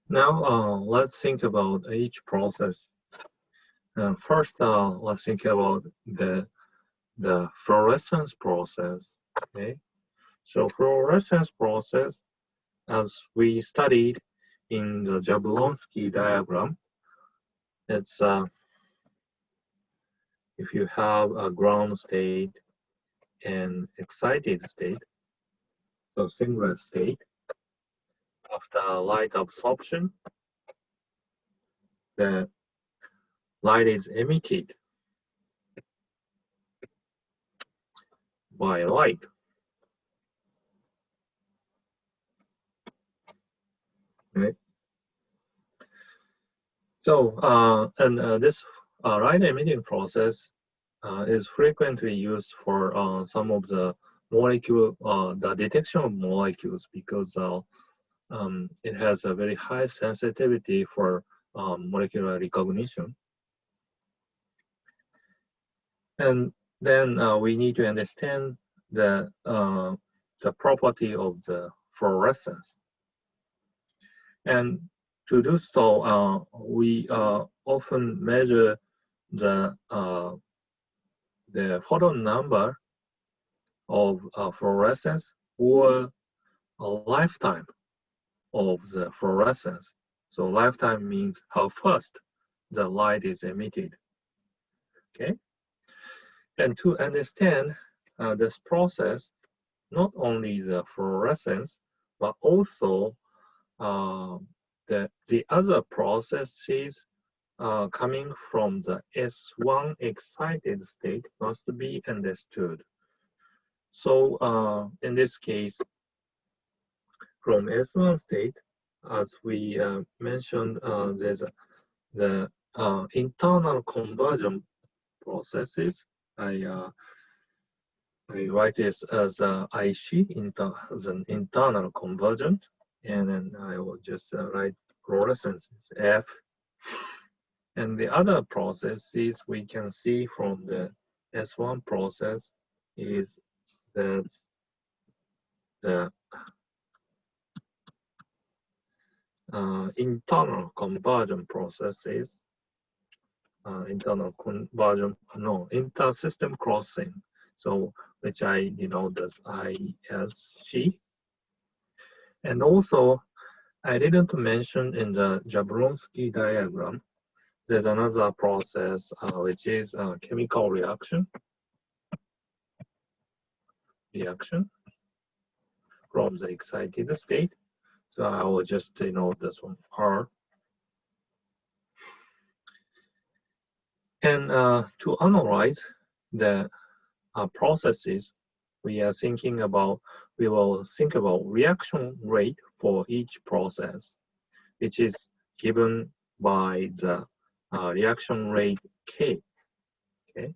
Now, let's think about each process. First, let's think about the fluorescence process. Okay, so fluorescence process, as we studied in the Jablonski diagram, it's if you have a ground state and excited state, so singlet state, after light absorption, the light is emitted by light. Right? So, this light emitting process is frequently used for some of the the detection of molecules, because it has a very high sensitivity for molecular recognition. And then we need to understand the property of the fluorescence. And to do so, we often measure the photon number of fluorescence or a lifetime of the fluorescence. So lifetime means how fast the light is emitted. Okay, and to understand this process, not only the fluorescence, but also the other processes coming from the S1 excited state must be understood. So in this case, from S1 state, as we mentioned, there's the internal conversion processes. I write this as IC, as an internal conversion, and then I will just write fluorescence is F. And the other processes we can see from the S1 process is that the internal conversion processes, inter-system crossing, so which I denote as ISC. And also, I didn't mention in the Jablonski diagram, there's another process which is chemical reaction from the excited state. So I will just denote this one R. And to analyze the processes, we will think about reaction rate for each process, which is given by the reaction rate K. Okay,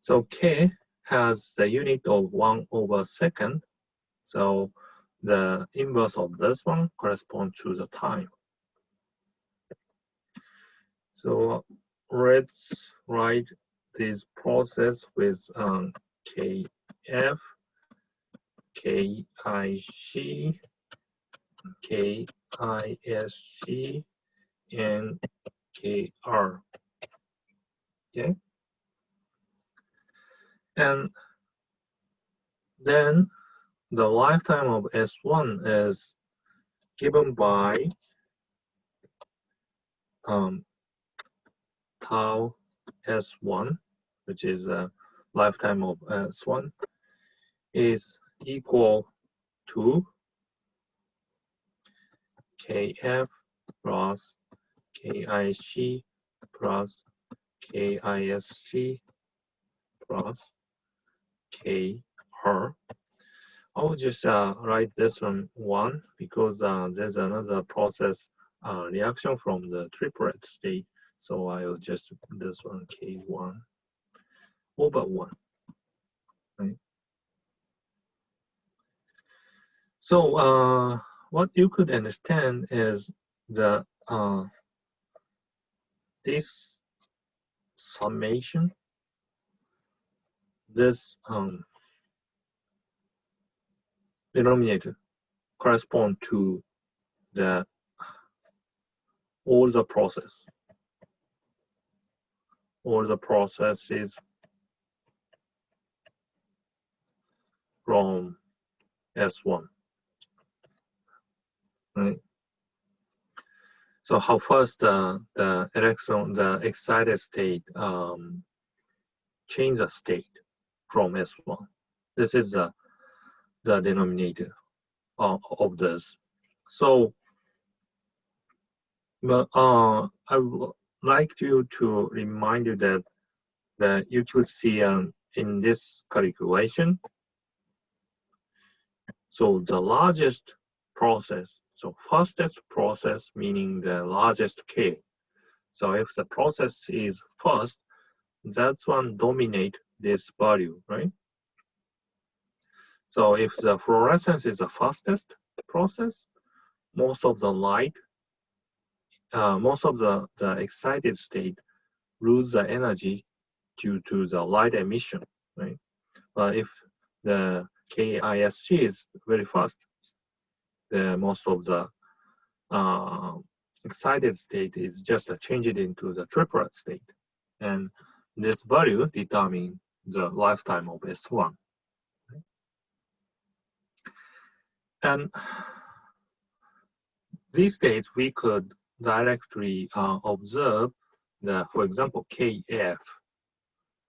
so K has the unit of 1/2. So the inverse of this one corresponds to the time. So let's write this process with KF, KIC, KISC, and KR. Okay. And then the lifetime of S1 is given by tau S1, which is a lifetime of S1, is equal to KF plus KIC plus KISC plus KR. I'll just write this one 1 because there's another process reaction from the triplet state. So I'll just put this one K1 over 1. Right? So what you could understand is the this summation, this denominator correspond to the all the process. All the processes from S1, right? So how first the electron, the excited state change the state from S1. This is the denominator of this. So, but I would like you to remind you that you could see in this calculation. So the largest process, so fastest process meaning the largest K. So if the process is first, that's one dominate this value, right? So if the fluorescence is the fastest process, most of the light, most of the excited state lose the energy due to the light emission, right? But if the KISC is very fast, the most of the excited state is just changed into the triplet state. And this value determines the lifetime of S1. And these states we could directly observe for example, KF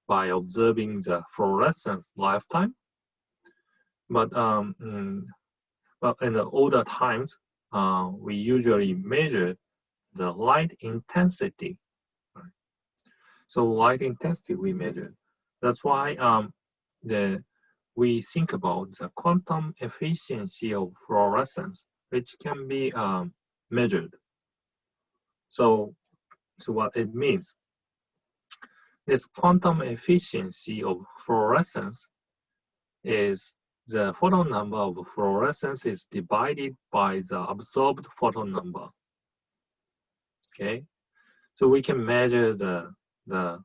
by observing the fluorescence lifetime. But in the older times, we usually measure the light intensity. Right? So light intensity we measure. That's why we think about the quantum efficiency of fluorescence, which can be measured. So what it means, this quantum efficiency of fluorescence is the photon number of fluorescence is divided by the absorbed photon number. Okay, so we can measure the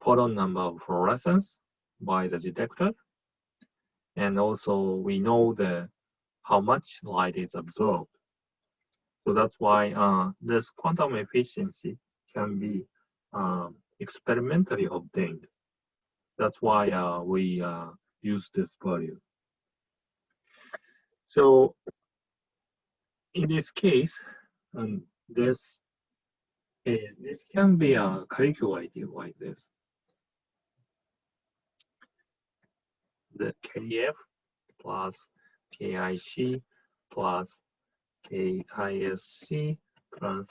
photon number of fluorescence by the detector, and also we know how much light is absorbed. So that's why this quantum efficiency can be experimentally obtained. That's why we use this value. So in this case, this can be calculated like this. The KF plus KIC plus KISC plus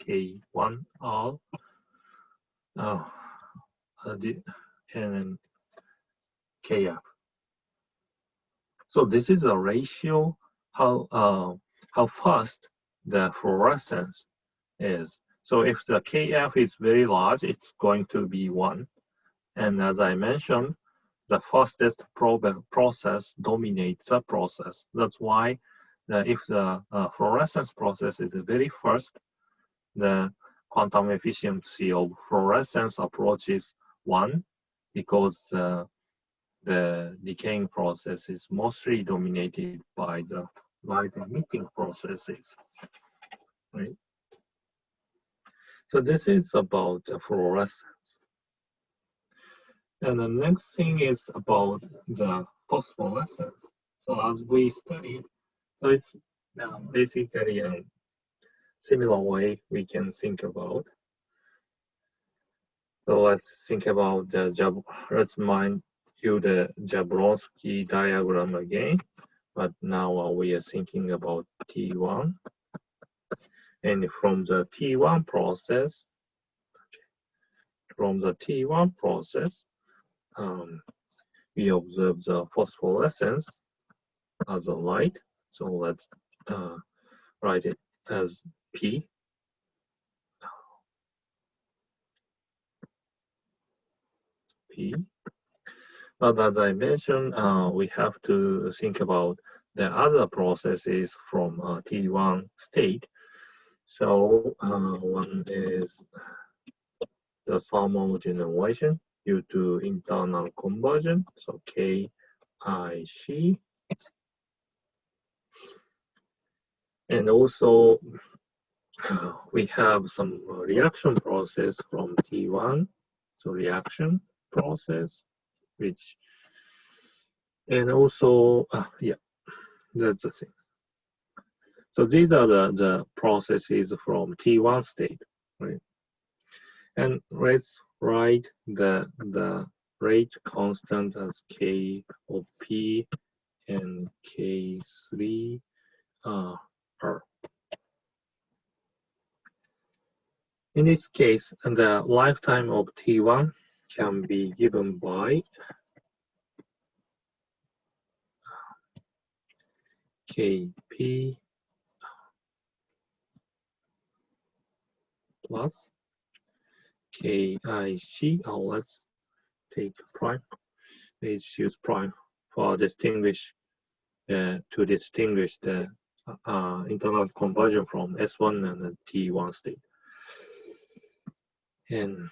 K1R and KF. So this is a ratio how fast the fluorescence is. So if the KF is very large, it's going to be 1. And as I mentioned, the fastest process dominates the process. That's why if the fluorescence process is very fast, the quantum efficiency of fluorescence approaches 1 because the decaying process is mostly dominated by the light emitting processes, right? So this is about the fluorescence. And the next thing is about the phosphorescence. So as we studied, so it's basically a similar way we can think about. So let's think about let's mind you the Jablonski diagram again. But now we are thinking about T1. And from the T1 process, we observe the phosphorescence as a light. So let's write it as P. But as I mentioned, we have to think about the other processes from T1 state. So one is the thermal generation due to internal conversion, so KIC. And also we have some reaction process from T1, so reaction process, which, and also, yeah, that's the thing. So these are the processes from T1 state, right? And let's write the rate constant as K of P and K3 R. In this case, the lifetime of T1 can be given by Kp plus Kic. Let's take prime. Let's use prime for distinguish to distinguish the internal conversion from S1 and the T1 state. And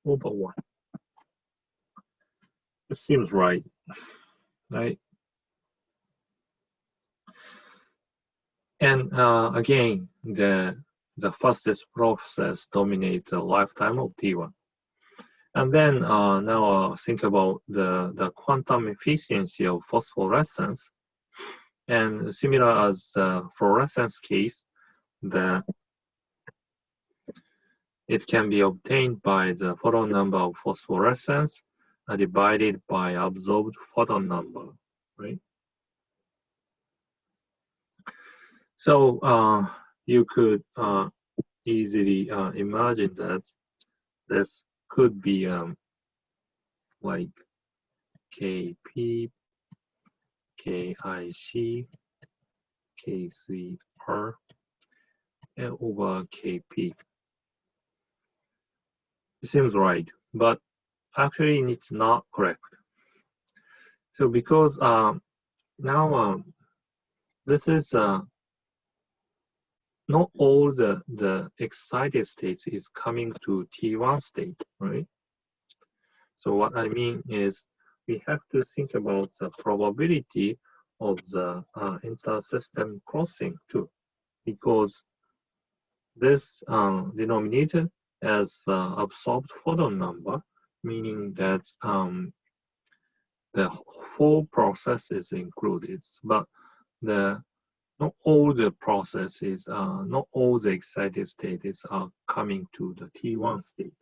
over 1. It seems right, right? And again, the fastest process dominates the lifetime of T1. And then now think about the quantum efficiency of phosphorescence. And similar as the fluorescence case, it can be obtained by the photon number of phosphorescence divided by absorbed photon number, right? So you could easily imagine that this could be like Kp, Kic, K3R over Kp. It seems right, but actually it's not correct. So because now this is not all the excited states is coming to T1 state, right? So what I mean is we have to think about the probability of the intersystem crossing too, because this denominator as absorbed photon number, meaning that the whole process is included, but not all the processes, not all the excited states are coming to the T1 state.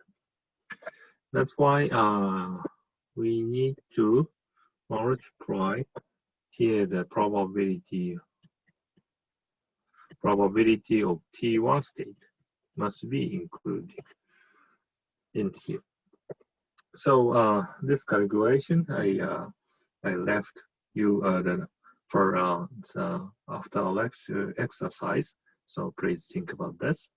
That's why we need to multiply here the probability of T1 state must be included in here. So this calculation, I left you for the after lecture exercise. So please think about this.